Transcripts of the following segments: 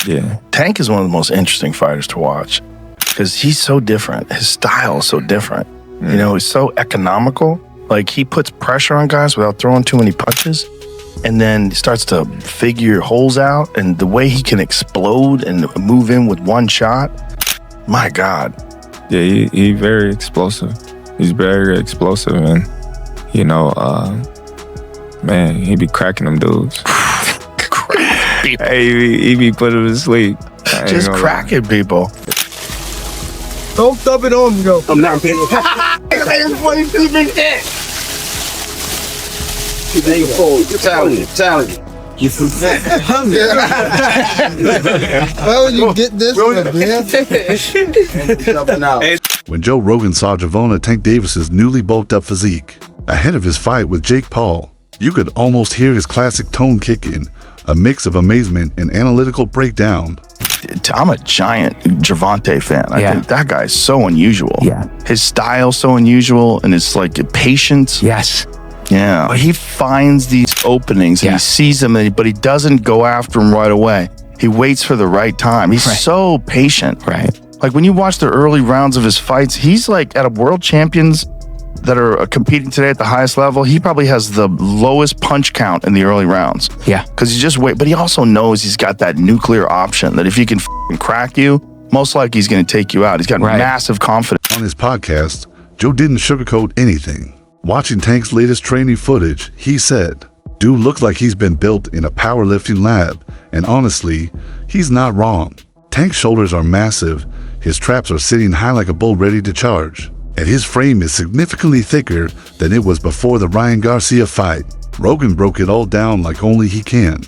Yeah. Tank is one of the most interesting fighters to watch because he's so different. His style is so different. You know, he's so economical. Like, he puts pressure on guys without throwing too many punches, and then starts to figure holes out. And the way he can explode and move in with one shot, my God. Yeah, he very explosive. He's very explosive, and you know, man, he be cracking them dudes. Hey, he be putting them to sleep. Just cracking people. Don't thump it on me, though. I'm not paying. Challenge. You from Well, you get this one, man. When Joe Rogan saw Gervonta Tank Davis's newly bulked up physique ahead of his fight with Jake Paul, you could almost hear his classic tone kick in, a mix of amazement and analytical breakdown. I'm a giant Gervonta fan. I think that guy's so unusual. Yeah. His style's so unusual, and it's like patience. Yes. Yeah. He finds these openings and he sees them, but he doesn't go after them right away. He waits for the right time. He's so patient. Right. Like, when you watch the early rounds of his fights, he's like at a world champions that are competing today at the highest level. He probably has the lowest punch count in the early rounds. Yeah. Because he just wait, but he also knows he's got that nuclear option that if he can crack you, most likely he's going to take you out. He's got massive confidence. On his podcast, Joe didn't sugarcoat anything. Watching Tank's latest training footage, he said, "Dude looks like he's been built in a powerlifting lab, and honestly, he's not wrong. Tank's shoulders are massive, his traps are sitting high like a bull ready to charge, and his frame is significantly thicker than it was before the Ryan Garcia fight." Rogan broke it all down like only he can,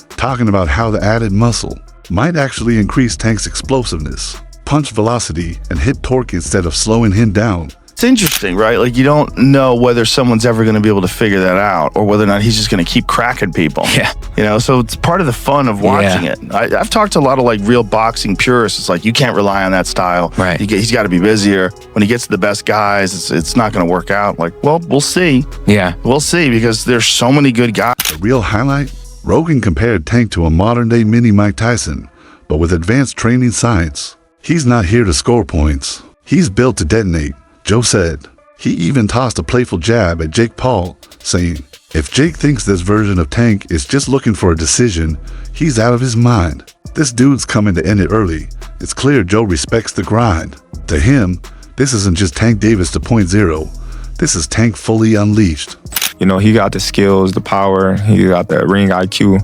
talking about how the added muscle might actually increase Tank's explosiveness, punch velocity, and hip torque instead of slowing him down. It's interesting, right? Like, you don't know whether someone's ever going to be able to figure that out or whether or not he's just going to keep cracking people. Yeah. You know, so it's part of the fun of watching it. I've talked to a lot of like real boxing purists. It's like, you can't rely on that style. Right. He's got to be busier. When he gets to the best guys, it's not going to work out. Like, well, we'll see. Yeah. We'll see, because there's so many good guys. The real highlight? Rogan compared Tank to a modern-day mini Mike Tyson, but with advanced training science. He's not here to score points. He's built to detonate, Joe said. He even tossed a playful jab at Jake Paul, saying, "If Jake thinks this version of Tank is just looking for a decision, he's out of his mind. This dude's coming to end it early. It's clear Joe respects the grind. To him, this isn't just Tank Davis 2.0. This is Tank fully unleashed." You know, he got the skills, the power, he got that ring IQ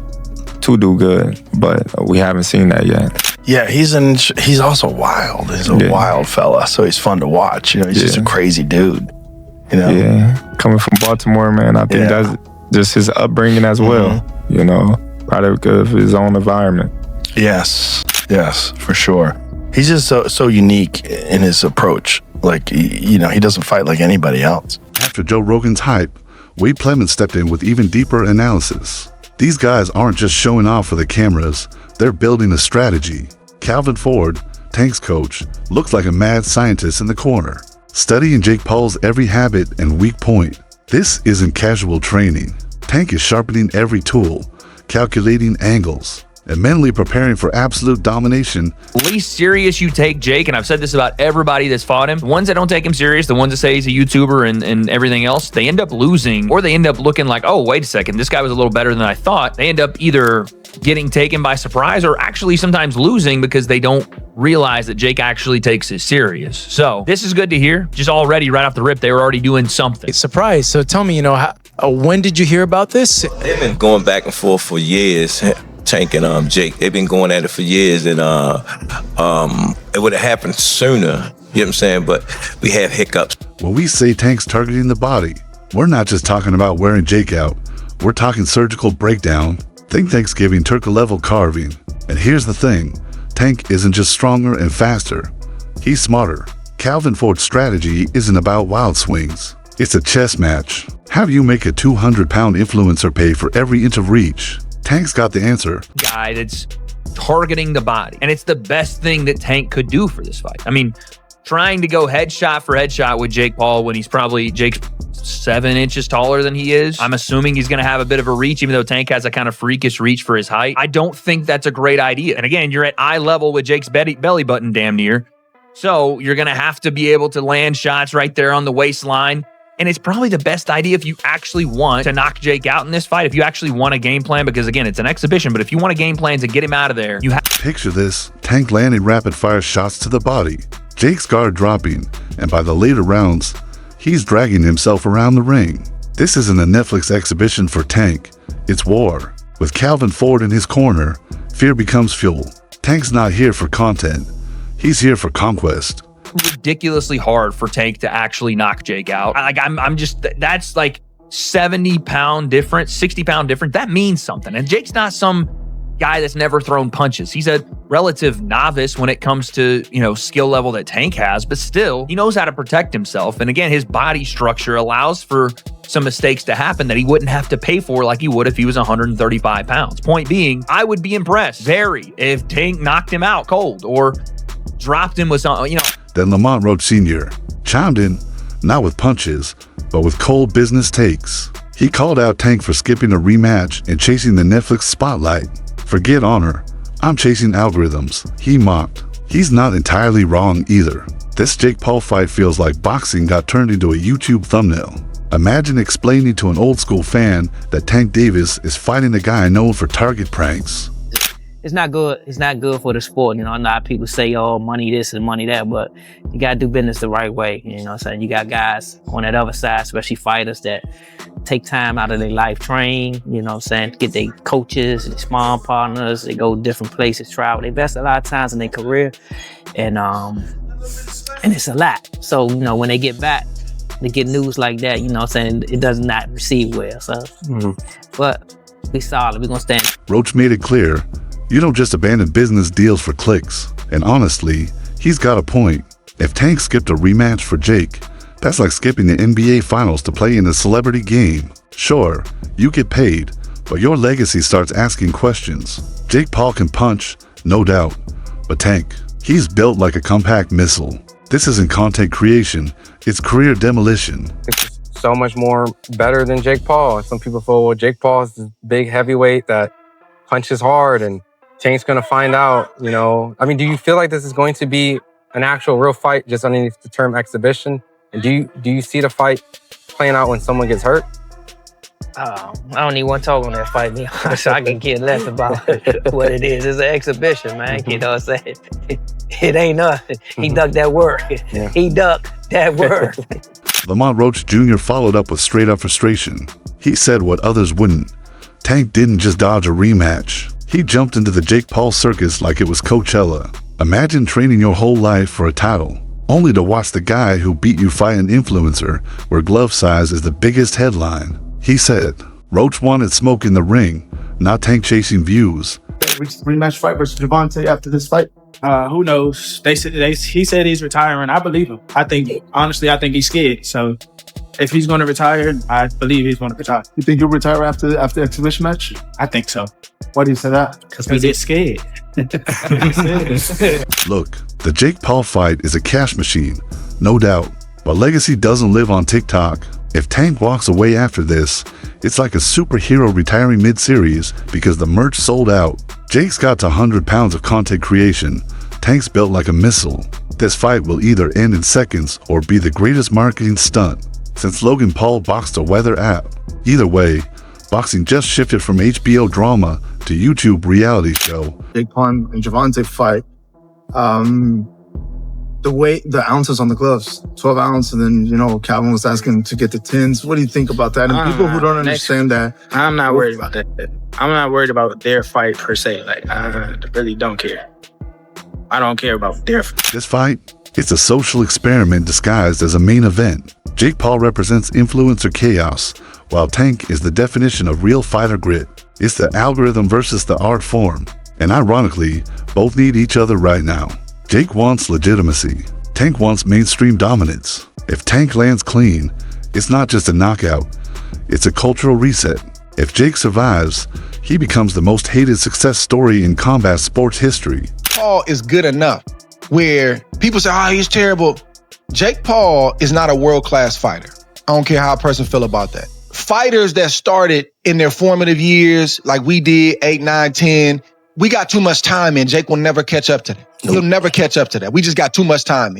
to do good, but we haven't seen that yet. Yeah, he's also wild. He's a wild fella, so he's fun to watch. You know, he's just a crazy dude. You know? Yeah, coming from Baltimore, man, I think that's just his upbringing as well. You know, product of his own environment. Yes, for sure. He's just so unique in his approach. Like, you know, he doesn't fight like anybody else. After Joe Rogan's hype, Wade Plemons stepped in with even deeper analysis. These guys aren't just showing off for the cameras, they're building a strategy. Calvin Ford, Tank's coach, looks like a mad scientist in the corner, studying Jake Paul's every habit and weak point. This isn't casual training. Tank is sharpening every tool, calculating angles, and mentally preparing for absolute domination. The least serious you take Jake, and I've said this about everybody that's fought him, the ones that don't take him serious, the ones that say he's a YouTuber and everything else, they end up losing, or they end up looking like, oh, wait a second, this guy was a little better than I thought. They end up either getting taken by surprise or actually sometimes losing because they don't realize that Jake actually takes it serious. So this is good to hear. Just already right off the rip, they were already doing something. Surprise. So tell me, you know, when did you hear about this? They've been going back and forth for years. Tank and Jake, they've been going at it for years, and it would have happened sooner, you know what I'm saying, but we have hiccups. When we say Tank's targeting the body, we're not just talking about wearing Jake out, we're talking surgical breakdown. Think Thanksgiving Turkey-level carving. And here's the thing, Tank isn't just stronger and faster, he's smarter. Calvin Ford's strategy isn't about wild swings, it's a chess match. How do you make a 200-pound influencer pay for every inch of reach? Tank's got the answer. Guy that's targeting the body. And it's the best thing that Tank could do for this fight. I mean, trying to go headshot for headshot with Jake Paul when he's probably, Jake's 7 inches taller than he is. I'm assuming he's going to have a bit of a reach, even though Tank has a kind of freakish reach for his height. I don't think that's a great idea. And again, you're at eye level with Jake's belly button damn near. So you're going to have to be able to land shots right there on the waistline. And it's probably the best idea if you actually want to knock Jake out in this fight, if you actually want a game plan, because again, it's an exhibition, but if you want a game plan to get him out of there, you have to. Picture this, Tank landing rapid-fire shots to the body, Jake's guard dropping, and by the later rounds, he's dragging himself around the ring. This isn't a Netflix exhibition for Tank, it's war. With Calvin Ford in his corner, fear becomes fuel. Tank's not here for content, he's here for conquest. Ridiculously hard for Tank to actually knock Jake out. That's like 70-pound difference, 60-pound difference. That means something. And Jake's not some guy that's never thrown punches. He's a relative novice when it comes to, skill level that Tank has, but still, he knows how to protect himself. And again, his body structure allows for some mistakes to happen that he wouldn't have to pay for like he would if he was 135 pounds. Point being, I would be impressed, if Tank knocked him out cold or dropped him with something, Then Lamont Roach Sr. chimed in, not with punches, but with cold business takes. He called out Tank for skipping a rematch and chasing the Netflix spotlight. Forget honor, I'm chasing algorithms, he mocked. He's not entirely wrong either. This Jake Paul fight feels like boxing got turned into a YouTube thumbnail. Imagine explaining to an old school fan that Tank Davis is fighting a guy known for target pranks. It's not good. It's not good for the sport. A lot of people say, oh, money this and money that, but you got to do business the right way. You know what I'm saying? You got guys on that other side, especially fighters that take time out of their life, train, get their coaches, their sparring partners, they go different places, travel. They invest a lot of times in their career, and it's a lot. So, when they get back, they get news like that, it does not receive well. So, but we solid. We're going to stand. Roach made it clear, you don't just abandon business deals for clicks. And honestly, he's got a point. If Tank skipped a rematch for Jake, that's like skipping the NBA Finals to play in a celebrity game. Sure, you get paid, but your legacy starts asking questions. Jake Paul can punch, no doubt, but Tank, he's built like a compact missile. This isn't content creation, it's career demolition. It's just so much more better than Jake Paul. Some people feel, well, Jake Paul is this big heavyweight that punches hard and Tank's going to find out, do you feel like this is going to be an actual real fight just underneath the term exhibition? And do you see the fight playing out when someone gets hurt? I don't even want to talk on that fight, me. So I can care less about what it is. It's an exhibition, man. You know what I'm saying? It ain't nothing. He ducked that word. Yeah. He ducked that word. Lamont Roach Jr. followed up with straight up frustration. He said what others wouldn't. Tank didn't just dodge a rematch. He jumped into the Jake Paul circus like it was Coachella. Imagine training your whole life for a title, only to watch the guy who beat you fight an influencer where glove size is the biggest headline. He said, Roach wanted smoke in the ring, not Tank chasing views. Rematch fight versus Gervonta after this fight? Who knows? He said he's retiring. I believe him. I think he's scared. So if he's going to retire, I believe he's going to retire. You think he'll retire after the exhibition match? I think so. Why do you say that? Because we get scared. Look, the Jake Paul fight is a cash machine, no doubt. But legacy doesn't live on TikTok. If Tank walks away after this, it's like a superhero retiring mid-series because the merch sold out. Jake's got to 100 pounds of content creation. Tank's built like a missile. This fight will either end in seconds or be the greatest marketing stunt since Logan Paul boxed a weather app. Either way, boxing just shifted from HBO drama to YouTube reality show. Jake Paul and Gervonta fight. The weight, the ounces on the gloves, 12 ounce, and then, Calvin was asking to get the 10s. What do you think about that? And people who don't understand that. I'm not worried about that. I'm not worried about their fight per se. Like, I really don't care. I don't care about their fight. This fight, it's a social experiment disguised as a main event. Jake Paul represents influencer chaos, while Tank is the definition of real fighter grit. It's the algorithm versus the art form. And ironically, both need each other right now. Jake wants legitimacy. Tank wants mainstream dominance. If Tank lands clean, it's not just a knockout, it's a cultural reset. If Jake survives, he becomes the most hated success story in combat sports history. Paul is good enough where people say, oh, he's terrible. Jake Paul is not a world-class fighter. I don't care how a person feel about that. Fighters that started in their formative years, like we did, 8, 9, 10, we got too much time in. Jake will never catch up to that. He'll never catch up to that. We just got too much time in.